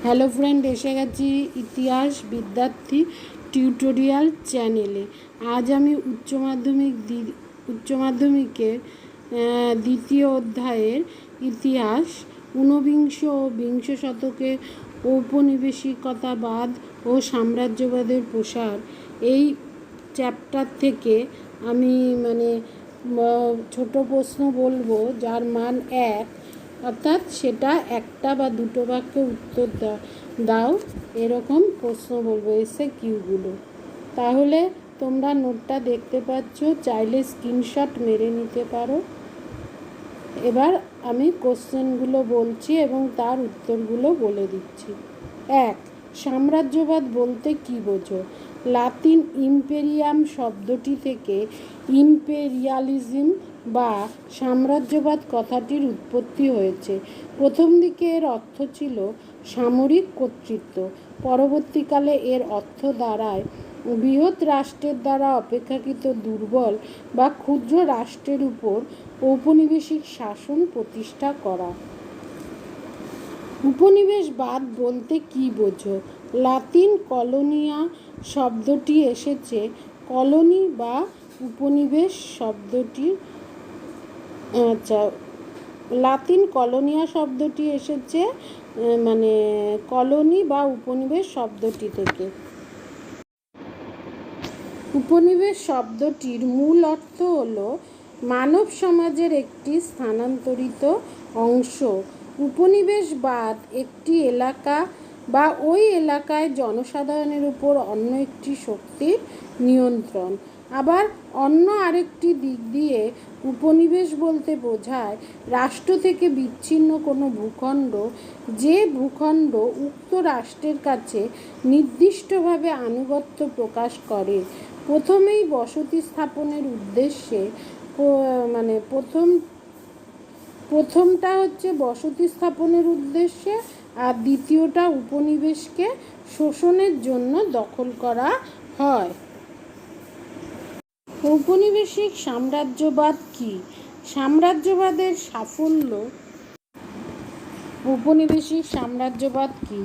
Hello friend, এসে গেছি ইতিহাস বিদ্যার্থী টিউটোরিয়াল চ্যানেলে। আজ আমি উচ্চ মাধ্যমিকের দ্বিতীয় অধ্যায়ের ইতিহাস, ঊনবিংশ ও বিংশ শতকে ঔপনিবেশিকতাবাদ ও সাম্রাজ্যবাদের প্রসার, এই চ্যাপ্টার থেকে আমি ছোট প্রশ্ন বলবো, যার মান 1, অর্থাৎ সেটা একটা বা দুটো বাক্যে উত্তর দাও এরকম প্রশ্ন বলবো, SAQগুলো। তাহলে তোমরা নোটটা দেখতে পাচ্ছ, চাইলে স্ক্রিনশট মেরে নিতে পারো। এবার আমি কোশ্চেনগুলো বলছি এবং তার উত্তরগুলো বলে দিচ্ছি। 1. সাম্রাজ্যবাদ বলতে কী বোঝো? লাতিন ইম্পেরিয়াম শব্দটি থেকে ইম্পেরিয়ালিজম বা সাম্রাজ্যবাদ কথাটির উৎপত্তি হয়েছে। প্রথম দিকে এর অর্থ ছিল সামরিক কর্তৃত্ব, পরবর্তীকালে এর অর্থ দাঁড়ায় বৃহৎ রাষ্ট্রের দ্বারা অপেক্ষাকৃত দুর্বল বা ক্ষুদ্র রাষ্ট্রের উপর ঔপনিবেশিক শাসন প্রতিষ্ঠা করা। উপনিবেশবাদ বলতে কী বোঝো? লাতিন কলোনিয়া শব্দটি এসেছে কলোনি বা উপনিবেশ শব্দটির লাতিন কলোনিয়া শব্দটি এসেছে কলোনি বা উপনিবেশ শব্দটি থেকে। উপনিবেশ শব্দটির মূল অর্থ হল মানব সমাজের একটি স্থানান্তরিত অংশ। উপনিবেশবাদ একটি এলাকা বা ওই এলাকায় জনসাধারণের উপর অন্য একটি শক্তির নিয়ন্ত্রণ। আবার অন্য আরেকটি দিক দিয়ে উপনিবেশ বলতে বোঝায় রাষ্ট্র থেকে বিচ্ছিন্ন কোনো ভূখণ্ড, যে ভূখণ্ড উক্ত রাষ্ট্রের কাছে নির্দিষ্টভাবে আনুগত্য প্রকাশ করে। প্রথমেই বসতি স্থাপনের উদ্দেশ্যে প্রথমটা হচ্ছে বসতি স্থাপনের উদ্দেশ্যে, আর দ্বিতীয়টা উপনিবেশকে শোষণের জন্য দখল করা হয়। ঔপনিবেশিক সাম্রাজ্যবাদ কি? সাম্রাজ্যবাদের সাফল্য। ঔপনিবেশিক সাম্রাজ্যবাদ কি?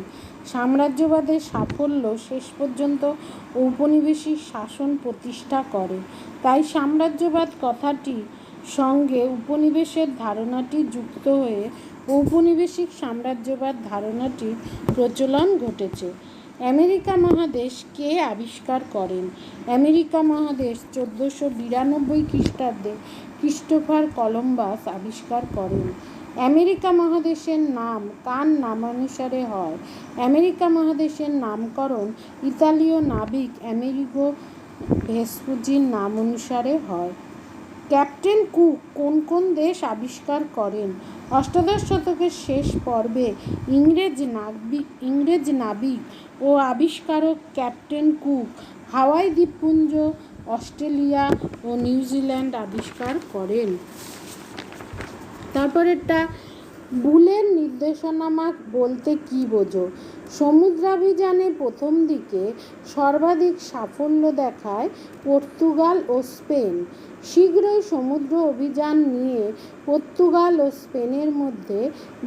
সাম্রাজ্যবাদের সাফল্য শেষ পর্যন্ত ঔপনিবেশিক শাসন প্রতিষ্ঠা করে। তাই সাম্রাজ্যবাদ কথাটির সঙ্গে উপনিবেশের ধারণাটি যুক্ত হয়ে ঔপনিবেশিক সাম্রাজ্যবাদ ধারণাটির প্রচলন ঘটেছে। আমেরিকা মহাদেশ কে আবিষ্কার করেন? আমেরিকা মহাদেশ 1492 খ্রিস্টাব্দে ক্রিস্টোফার কলম্বাস আবিষ্কার করেন। আমেরিকা মহাদেশের নাম কার নামানুসারে হয়? আমেরিকা মহাদেশের নামকরণ ইতালীয় নাবিক আমেরিগো ভেসপুচির নাম অনুসারে হয়। ক্যাপ্টেন কুক কোন কোন দেশ আবিষ্কার করেন? অষ্টাদশ শতকের শেষ পর্বে ইংরেজ নাবিক ও আবিষ্কারক ক্যাপ্টেন কুক হাওয়াই দ্বীপপুঞ্জ, অস্ট্রেলিয়া ও নিউজিল্যান্ড আবিষ্কার করেন। তারপরেরটা, বুলের নির্দেশনামা বলতে কী বোঝো? সমুদ্রাভিযানে প্রথম দিকে সর্বাধিক সাফল্য দেখায় পর্তুগাল ও স্পেন। শীঘ্রই সমুদ্র অভিযান নিয়ে পর্তুগাল ও স্পেনের মধ্যে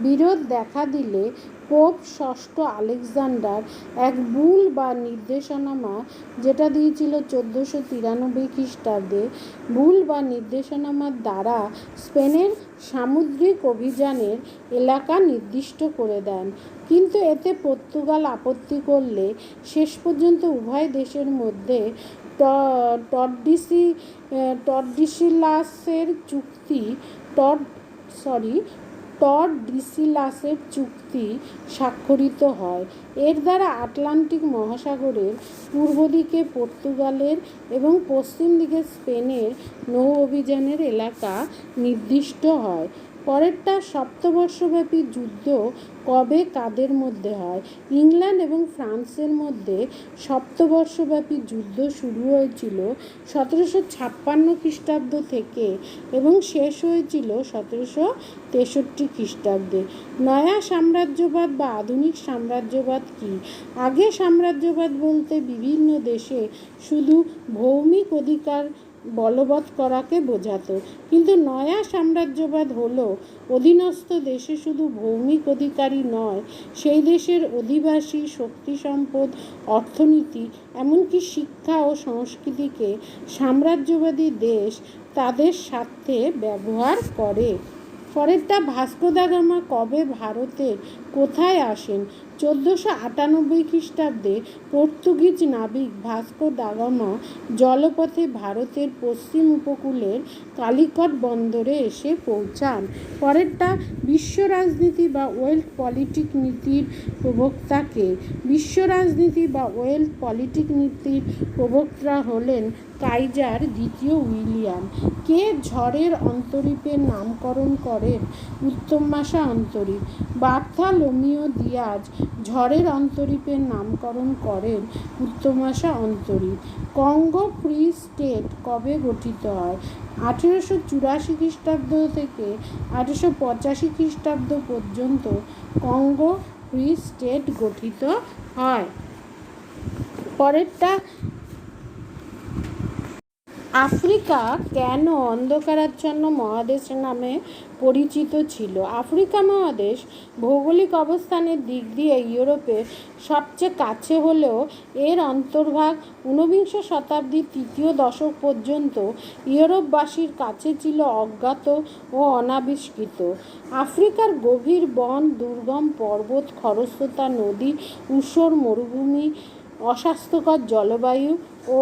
বিরোধ দেখা দিলে পোপ ষষ্ঠ আলেকজান্ডার এক বুল বা নির্দেশনামা, যেটা দিয়েছিল 1493 খ্রিস্টাব্দে, বুল বা নির্দেশনামার দ্বারা স্পেনের সামুদ্রিক অভিযানের এলাকা নির্দিষ্ট করে দেন। কিন্তু এতে পর্তুগাল আপত্তি করলে শেষ পর্যন্ত উভয় দেশের মধ্যে টরডিসিলাসের চুক্তি স্বাক্ষরিত হয়। এর দ্বারা আটলান্টিক মহাসাগরের পূর্ব দিকে পর্তুগালের এবং পশ্চিম দিকে স্পেনের নৌ অভিযানের এলাকা নির্দিষ্ট হয়। পরেরটা, সপ্তবর্ষব্যাপী যুদ্ধ কবে কাদের মধ্যে হয়? ইংল্যান্ড এবং ফ্রান্সের মধ্যে সপ্তবর্ষব্যাপী যুদ্ধ শুরু হয়েছিল 1756 খ্রিস্টাব্দ থেকে এবং শেষ হয়েছিল 1763 খ্রিস্টাব্দে। নয়া সাম্রাজ্যবাদ বা আধুনিক সাম্রাজ্যবাদ কি? আগে সাম্রাজ্যবাদ বলতে বিভিন্ন দেশে শুধু ভৌমিক অধিকার বলবৎ করাকে বোঝাতো। কিন্তু নয়া সাম্রাজ্যবাদ হলো অধীনস্থ দেশে শুধু ভৌমিক অধিকারী নয়, সেই দেশের অধিবাসী, শক্তি সম্পদ, অর্থনীতি, এমনকি শিক্ষা ও সংস্কৃতিকে সাম্রাজ্যবাদী দেশ তাদের স্বার্থে ব্যবহার করে। পরেরটা, ভাস্কো দা গামা কবে ভারতে কোথায় আসেন? 1498 খ্রিস্টাব্দে পর্তুগিজ নাবিক ভাস্কো দা গামা জলপথে ভারতের পশ্চিম উপকূলের কালিকট বন্দরে এসে পৌঁছান। পরেরটা, বিশ্ব রাজনীতি বা ওয়ার্ল্ড পলিটিক নীতির প্রবক্তাকে? বিশ্ব রাজনীতি বা ওয়ার্ল্ড পলিটিক নীতির প্রবক্তা হলেন কাইজার দ্বিতীয় উইলিয়াম। কে ঝড়ের অন্তরীপের নামকরণ করেন? উত্তমমাশা অন্তরীপ। বার্থালোমিও দিয়াজ ঝড়ের অন্তরীপের নামকরণ করেন উত্তমমাশা অন্তরীপ। কঙ্গো ফ্রি স্টেট কবে গঠিত হয়? 1884 খ্রিস্টাব্দ থেকে 1885 খ্রিস্টাব্দ পর্যন্ত কঙ্গো ফ্রি স্টেট গঠিত হয়। পরেরটা, আফ্রিকা কেন অন্ধকারাচ্ছন্ন মহাদেশ নামে পরিচিত ছিল? আফ্রিকা মহাদেশ ভৌগোলিক অবস্থানের দিক দিয়ে ইউরোপের সবচেয়ে কাছে হলেও এর অন্তর্ভাগ 19 শতাব্দীর তৃতীয় দশক পর্যন্ত ইউরোপবাসীর কাছে ছিল অজ্ঞাত ও অনাবিষ্কৃত। আফ্রিকার গভীর বন, দুর্গম পর্বত, খরস্রোতা নদী, ঊষর মরুভূমি, অস্বাস্থ্যকর জলবায়ু ও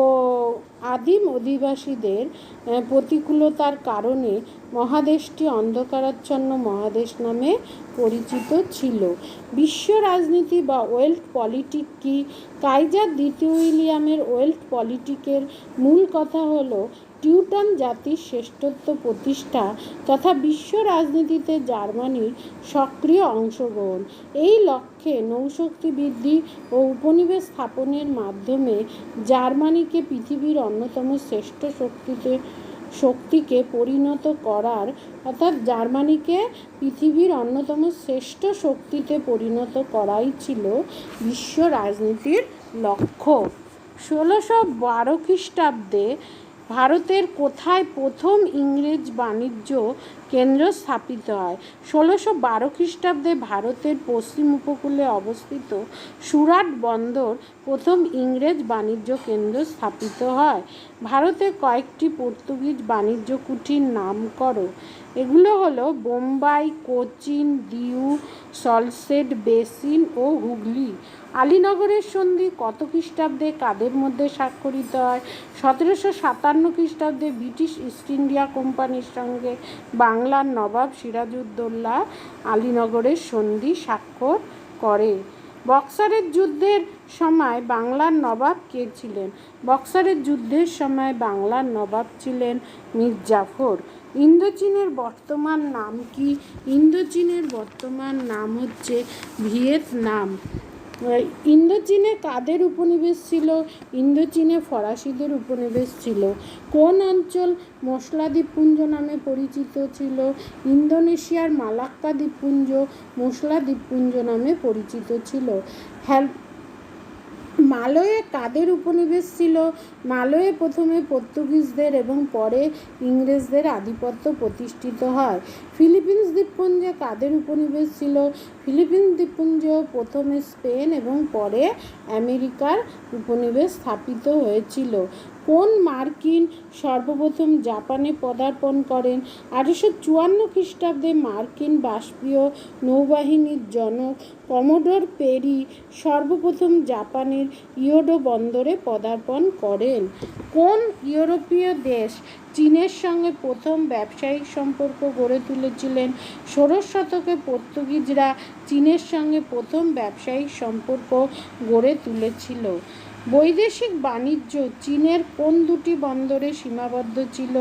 আদিম অধিবাসীদের প্রতিকূলতার কারণে মহাদেশটি অন্ধকারাচ্ছন্ন মহাদেশ নামে পরিচিত ছিল। বিশ্ব রাজনীতি বা ওয়ার্ল্ড পলিটিক কি? কাইজার দ্বিতীয় উইলিয়ামের ওয়ার্ল্ড পলিটিকের মূল কথা হলো টিউটন জাতির শ্রেষ্ঠত্ব প্রতিষ্ঠা তথা বিশ্ব রাজনীতিতে জার্মানির সক্রিয় অংশগ্রহণ। এই লক্ষ্যে নৌশক্তি বৃদ্ধি ও উপনিবেশ স্থাপনের মাধ্যমে জার্মানিকে পৃথিবীর অন্যতম শ্রেষ্ঠ শক্তিকে পরিণত করার, অর্থাৎ জার্মানিকে পৃথিবীর অন্যতম শ্রেষ্ঠ শক্তিতে পরিণত করাই ছিল বিশ্ব রাজনীতির লক্ষ্য। 1612 খ্রিস্টাব্দে ভারতের কোথায় প্রথম ইংরেজ বাণিজ্য কেন্দ্র স্থাপিত হয়? 1612 খ্রিস্টাব্দে ভারতের পশ্চিম উপকূলে অবস্থিত সুরাট বন্দর প্রথম ইংরেজ বাণিজ্য কেন্দ্র স্থাপিত হয়। ভারতে কয়েকটি পর্তুগিজ বাণিজ্য কুঠির নাম করো। এগুলো হলো বোম্বাই, কোচিন, দিউ, সলসেট বেসিন ও হুগলি। আলীনগরের সন্ধি কত খ্রিস্টাব্দে কাদের মধ্যে স্বাক্ষরিত হয়? 1757 খ্রিস্টাব্দে ব্রিটিশ ইস্ট ইন্ডিয়া কোম্পানির সঙ্গে বাংলার নবাব সিরাজউদ্দৌলা আলীনগরের সন্ধি স্বাক্ষর করে। বক্সারের যুদ্ধের সময় বাংলার নবাব কে ছিলেন? বক্সারের যুদ্ধের সময় বাংলার নবাব ছিলেন মীর জাফর। ইন্দোচীনের বর্তমান নাম কি? ইন্দোচীনের বর্তমান নাম হচ্ছে ভিয়েতনাম। ইন্দোচীনে কাদের উপনিবেশ ছিল? ইন্দোচীনে ফরাসিদের উপনিবেশ ছিল। কোন অঞ্চল মশলা দ্বীপপুঞ্জ নামে পরিচিত ছিল? ইন্দোনেশিয়ার মালাক্কা দ্বীপপুঞ্জ মশলা দ্বীপপুঞ্জ নামে পরিচিত ছিল। মালয়ে কাদের উপনিবেশ ছিল? মালয়ে প্রথমে পর্তুগিজদের এবং পরে ইংরেজদের আধিপত্য প্রতিষ্ঠিত হয়। ফিলিপিন্স দ্বীপপুঞ্জে কাদের উপনিবেশ ছিল? ফিলিপিন্স দ্বীপপুঞ্জ প্রথমে স্পেন এবং পরে আমেরিকার উপনিবেশ স্থাপিত হয়েছিল। কোন মার্কিন সর্বপ্রথম জাপানে পদার্পণ করেন? 1854 খ্রিস্টাব্দে মার্কিন বাষ্পীয় নৌবাহিনীর জনক কমোডর পেরি সর্বপ্রথম জাপানের ইয়োডো বন্দরে পদার্পণ করেন। কোন ইউরোপীয় দেশ চীনের সঙ্গে প্রথম ব্যবসায়িক সম্পর্ক গড়ে তুলেছিলেন? 16 শতকে পর্তুগিজরা চীনের সঙ্গে প্রথম ব্যবসায়িক সম্পর্ক গড়ে তুলেছিল। বৈদেশিক বাণিজ্য চীনের কোন দুটি বন্দরে সীমাবদ্ধ ছিল?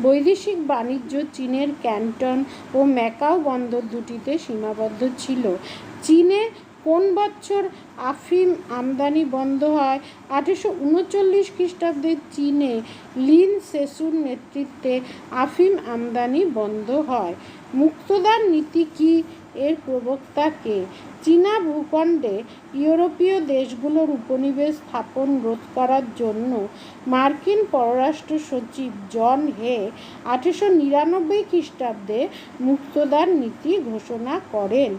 বৈদেশিক বাণিজ্য চীনের ক্যান্টন ও ম্যাকাও বন্দর দুটিতে সীমাবদ্ধ ছিল। চীনে কোন বছর আফিম আমদানি বন্ধ হয়? 1839 খ্রিস্টাব্দে চীনে লিন সেসুর নেতৃত্বে আফিম আমদানি বন্ধ হয়। মুক্তদার নীতি কি? এর প্রবক্তা কে? চীনা ভূখণ্ডে ইউরোপীয় দেশগুলোর উপনিবেশ স্থাপন রোধ করার জন্য মার্কিন পররাষ্ট্র সচিব জন হে 1899 খ্রিস্টাব্দে মুক্তদার নীতি ঘোষণা করেন।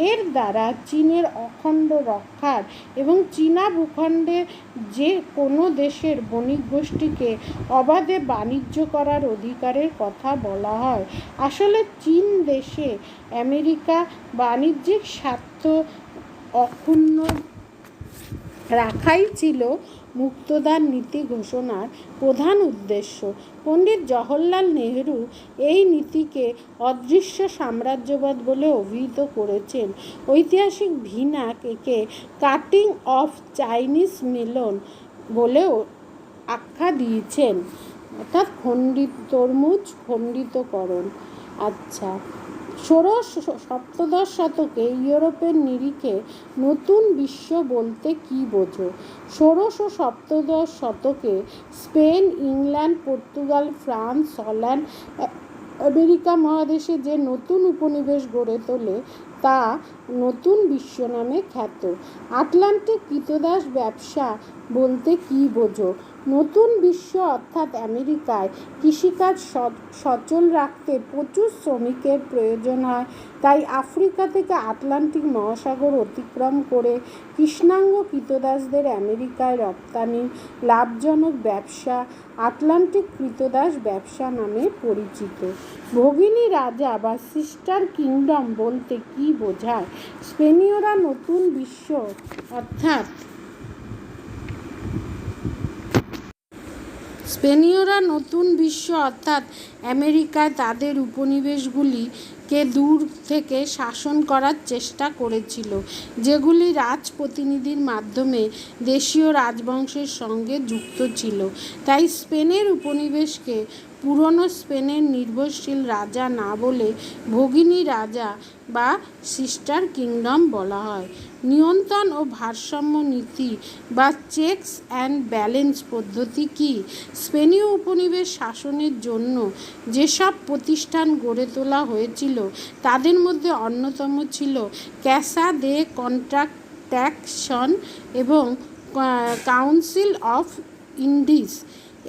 এর দ্বারা চীনের অখণ্ড রক্ষার এবং চীনা ভূখণ্ডে যে কোনো দেশের বণিক গোষ্ঠীকে অবাধে বাণিজ্য করার অধিকারের কথা বলা হয়। আসলে চীন দেশে আমেরিকা বাণিজ্যিক স্বার্থ অক্ষুণ্ণ রাখাই ছিল মুক্তদার নীতি ঘোষণার প্রধান উদ্দেশ্য। পণ্ডিত জওহরলাল নেহরু এই নীতিকে অদৃশ্য সাম্রাজ্যবাদ বলে অভিহিত করেছেন। ঐতিহাসিক ভিনাক একে কাটিং অফ চাইনিজ মেলন বলেও আখ্যা দিয়েছেন, অর্থাৎ তরমুজ খণ্ডিতকরণ। আচ্ছা, সপ্তদশ শতকে ইউরোপের নিরিখে নতুন বিশ্ব বলতে কী বোঝো? ষোড়শ ও সপ্তদশ শতকে Spain, England, Portugal, France, Holland America মহাদেশে যে নতুন উপনিবেশ গড়ে তোলে তা নতুন বিশ্ব নামে খ্যাত। আটলান্টিক কৃতদাস ব্যবসা বলতে কী বোঝো? নতুন বিশ্ব অর্থাৎ আমেরিকায় কৃষিকাজ সচল রাখতে প্রচুর শ্রমিকের প্রয়োজন হয়, তাই আফ্রিকা থেকে আটলান্টিক মহাসাগর অতিক্রম করে কৃষ্ণাঙ্গ কৃতদাসদের আমেরিকায় রপ্তানির লাভজনক ব্যবসা আটলান্টিক কৃতদাস ব্যবসা নামে পরিচিত। ভগিনী রাজা বা সিস্টার কিংডম বলতে কী বোঝায়? স্পেনীয়রা নতুন বিশ্ব অর্থাৎ আমেরিকায় তাদের উপনিবেশগুলিকে দূর থেকে শাসন করার চেষ্টা করেছিল, যেগুলি রাজপ্রতিনিধির মাধ্যমে দেশীয় রাজবংশের সঙ্গে যুক্ত ছিল। তাই স্পেনের উপনিবেশকে পুরনো স্পেনের নির্ভরশীল রাজা না বলে ভগিনী রাজা বা সিস্টার কিংডম বলা হয়। নিয়ন্ত্রণ ও ভারসাম্য নীতি বা চেকস অ্যান্ড ব্যালেন্স পদ্ধতি কি? স্পেনীয় উপনিবেশ শাসনের জন্য যেসব প্রতিষ্ঠান গড়ে তোলা হয়েছিল তাদের মধ্যে অন্যতম ছিল ক্যাসা দে কন্ট্রাক্টাশন এবং কাউন্সিল অফ ইন্ডিজ।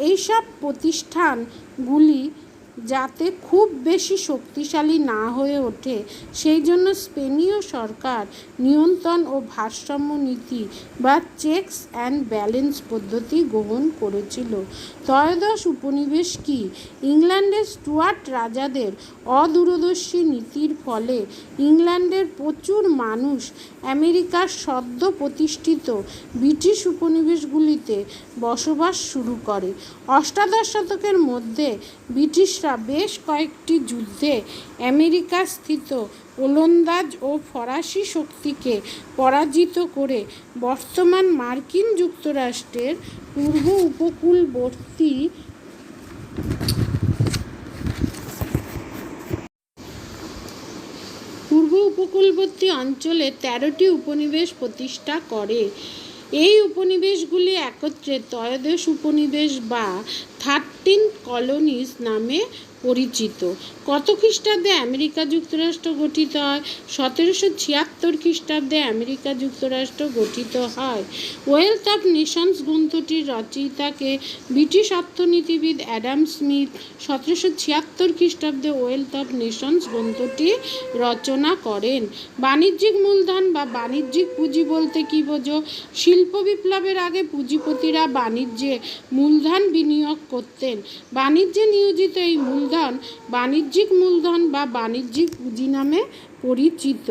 এইসব প্রতিষ্ঠানগুলি যাতে খুব বেশি শক্তিশালী না হয়ে ওঠে সেই জন্য স্পেনীয় সরকার নিয়ন্ত্রণ ও ভারসাম্য নীতি বা চেকস অ্যান্ড ব্যালেন্স পদ্ধতি গ্রহণ করেছিল। ত্রয়োদশ উপনিবেশ কি? ইংল্যান্ডের স্টুয়ার্ট রাজাদের অদূরদর্শী নীতির ফলে ইংল্যান্ডের প্রচুর মানুষ আমেরিকার সদ্য প্রতিষ্ঠিত ব্রিটিশ উপনিবেশগুলিতে বসবাস শুরু করে। অষ্টাদশ শতকের মধ্যে ব্রিটিশরা বেশ কয়েকটি যুদ্ধে আমেরিকাস্থিত ওলন্দাজ ও ফরাসি শক্তিকে পরাজিত করে বর্তমান মার্কিন যুক্তরাষ্ট্রের পূর্ব উপকূলবর্তী অঞ্চলে 13টি উপনিবেশ প্রতিষ্ঠা করে। এই উপনিবেশগুলি একত্রে ত্রয়োদশ উপনিবেশ বা 13 কলোনিজ নামে পরিচিত। কত খ্রিস্টাব্দে আমেরিকা যুক্তরাষ্ট্র গঠিত হয়? 1776 খ্রিস্টাব্দে আমেরিকা যুক্তরাষ্ট্র গঠিত হয়। ওয়েলথ অফ নেশনস গ্রন্থটির রচয়িতাকে ব্রিটিশ অর্থনীতিবিদ অ্যাডাম স্মিথ 1776 খ্রিস্টাব্দে ওয়েলথ অফ নেশনস গ্রন্থটি রচনা করেন। বাণিজ্যিক মূলধন বা বাণিজ্যিক পুঁজি বলতে কী বোঝো? শিল্প বিপ্লবের আগে পুঁজিপতিরা বাণিজ্যে মূলধন বিনিয়োগ করতেন। বাণিজ্যে নিয়োজিত এই মূলধন বাণিজ্যিক মূলধন বা বাণিজ্যিক পুঁজি নামে পরিচিত।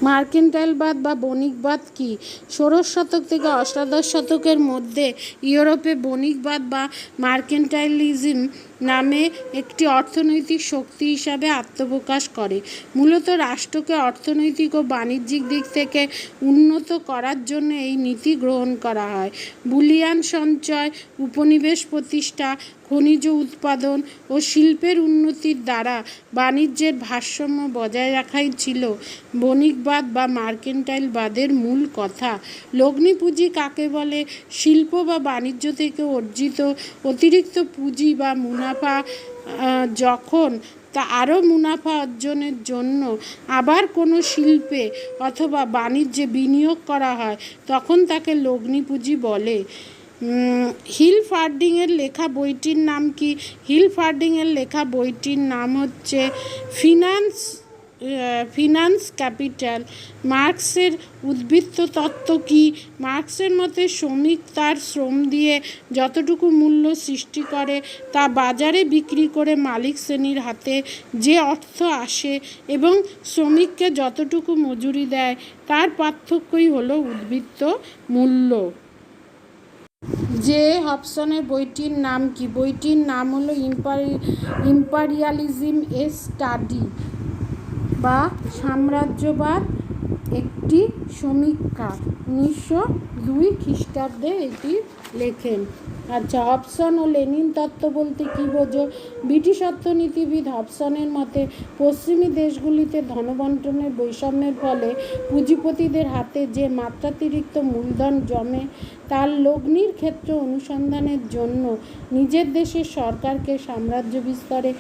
মার্কেন্টাইলবাদ বা বণিকবাদ কি? ষোড়শ শতক থেকে অষ্টাদশ শতকের মধ্যে ইউরোপে বণিকবাদ বা মার্কেন্টাইলিজম নামে একটি অর্থনৈতিক শক্তি হিসাবে আত্মপ্রকাশ করে। মূলত রাষ্ট্রকে অর্থনৈতিক ও বাণিজ্যিক দিক থেকে উন্নত করার জন্য এই নীতি গ্রহণ করা হয়। বুলিয়ান সঞ্চয়, উপনিবেশ প্রতিষ্ঠা, খনিজ উৎপাদন ও শিল্পের উন্নতির দ্বারা বাণিজ্যের ভারসাম্য বজায় রাখাই ছিল বণিকবাদ বা মার্কেন্টাইলবাদের মূল কথা। লগ্নি পুঁজি কাকে বলে? শিল্প বা বাণিজ্য থেকে অর্জিত অতিরিক্ত পুঁজি বা মুনাফা যখন তা আরও মুনাফা অর্জনের জন্য আবার কোনো শিল্পে অথবা বাণিজ্যে বিনিয়োগ করা হয় তখন তাকে লগ্নি পুঁজি বলে। হিলফার্ডিংয়ের লেখা বইটির নাম কি? হিলফার্ডিংয়ের লেখা বইটির নাম হচ্ছে ফিনান্স ক্যাপিটাল। মার্কসের উদ্বৃত্ত তত্ত্ব কি? মার্কসের মতে শ্রমিক তার শ্রম দিয়ে যতটুকু মূল্য সৃষ্টি করে তা বাজারে বিক্রি করে মালিক শ্রেণীর হাতে যে অর্থ আসে এবং শ্রমিককে যতটুকু মজুরি দেয় তার পার্থক্যই হলো উদ্বৃত্ত মূল্য। জে হবসনের বইটির নাম কি? বইটির নাম হলো ইম্পেরিয়ালিজম এ স্টাডি বা সাম্রাজ্যবাদ একটি সমীক্ষা। 1902 খ্রিস্টাব্দে এটি লেখেন। আচ্ছা, হবসন ও লেনিন তত্ত্ব বলতে কী বোঝো? ব্রিটিশ অর্থনীতিবিদ হবসনের মতে পশ্চিমী দেশগুলিতে ধনবন্টনের বৈষম্যের ফলে পুঁজিপতিদের হাতে যে মাত্রাতিরিক্ত মূলধন জমে তার লগ্নির ক্ষেত্র অনুসন্ধানের জন্য নিজের দেশের সরকারকে সাম্রাজ্য বিস্তারে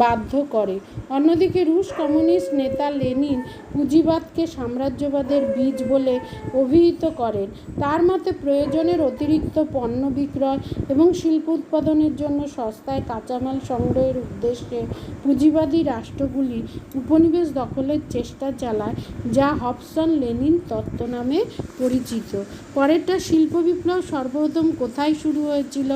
বাধ্য করে। অন্যদিকে রুশ কমিউনিস্ট নেতা লেনিন পুঁজিবাদকে সাম্রাজ্যবাদের বীজ বলে অভিহিত করেন। তার মতে প্রয়োজনের অতিরিক্ত পণ্য বিক্রয় এবং শিল্প উৎপাদনের জন্য সস্তায় কাঁচামাল সংগ্রহের উদ্দেশ্যে পুঁজিবাদী রাষ্ট্রগুলি উপনিবেশ দখলের চেষ্টা চালায়, যা হবসন লেনিন তত্ত্ব নামে পরিচিত। পরেরটা, শিল্প বিপ্লব সর্বপ্রথম কোথায় শুরু হয়েছিল?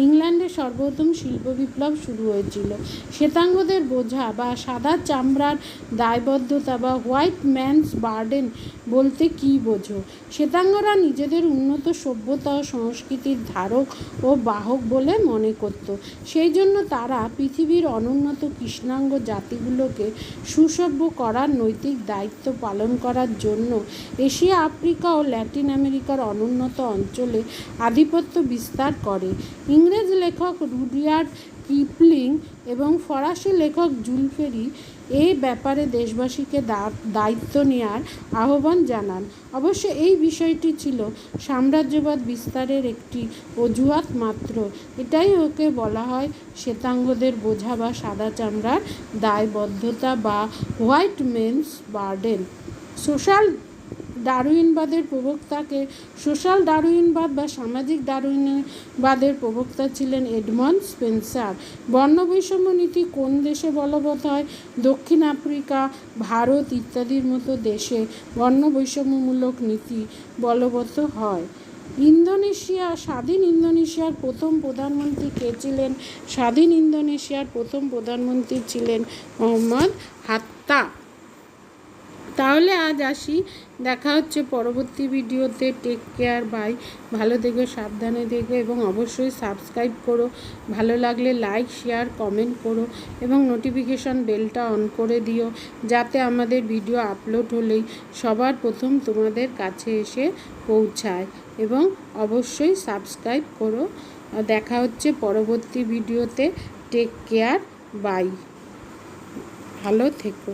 ইংল্যান্ডে সর্বপ্রথম শিল্প বিপ্লব শুরু হয়েছিল। শ্বেতাঙ্গদের বোঝা বা সাদা চামড়ার দায়বদ্ধতা বা হোয়াইট ম্যানস বার্ডেন বলতে কী বোঝো? শ্বেতাঙ্গরা নিজেদের উন্নত সভ্যতা ও সংস্কৃতির ধারক ও বাহক বলে মনে করত। সেই জন্য তারা পৃথিবীর অনুন্নত কৃষ্ণাঙ্গ জাতিগুলোকে সুসভ্য করার নৈতিক দায়িত্ব পালন করার জন্য এশিয়া, আফ্রিকা ও ল্যাটিন আমেরিকার অনুন্নত অঞ্চলে আধিপত্য বিস্তার করে। ইংরেজ লেখক রুডিয়ার্ড কিপলিং এবং ফরাসি লেখক জুল ফেরি এই ব্যাপারে দেশবাসীকে দায়িত্ব নেওয়ার আহ্বান জানান। অবশ্য এই বিষয়টি ছিল সাম্রাজ্যবাদ বিস্তারের একটি অজুহাত মাত্র। এটাই ওকে বলা হয় শ্বেতাঙ্গদের বোঝা বা সাদা চামড়ার দায়বদ্ধতা বা হোয়াইট ম্যানস বার্ডেন। সোশ্যাল ডারউইনবাদের প্রবক্তাকে সোশ্যাল ডারউইনবাদ বা সামাজিক ডারউইনবাদের প্রবক্তা ছিলেন এডমন্ড স্পেন্সার। বর্ণবৈষম্য নীতি কোন দেশে বলবৎ হয়? দক্ষিণ আফ্রিকা, ভারত ইত্যাদির মতো দেশে বর্ণবৈষম্যমূলক নীতি বলবৎ হয়। স্বাধীন ইন্দোনেশিয়ার প্রথম প্রধানমন্ত্রী কে ছিলেন? স্বাধীন ইন্দোনেশিয়ার প্রথম প্রধানমন্ত্রী ছিলেন মোহাম্মদ হাত্তা। তাহলে আজ আসি, দেখা হচ্ছে পরবর্তী ভিডিওতে। Take care, bye. ভালো থেকো, সাবধানে থেকো এবং অবশ্যই সাবস্ক্রাইব করো। ভালো লাগলে লাইক, শেয়ার, কমেন্ট করো এবং নোটিফিকেশান বেলটা অন করে দিও, যাতে আমাদের ভিডিও আপলোড হলেই সবার প্রথম তোমাদের কাছে এসে পৌঁছায়। এবং অবশ্যই সাবস্ক্রাইব করো। দেখা হচ্ছে পরবর্তী ভিডিওতে। Take care, bye. ভালো থেকো।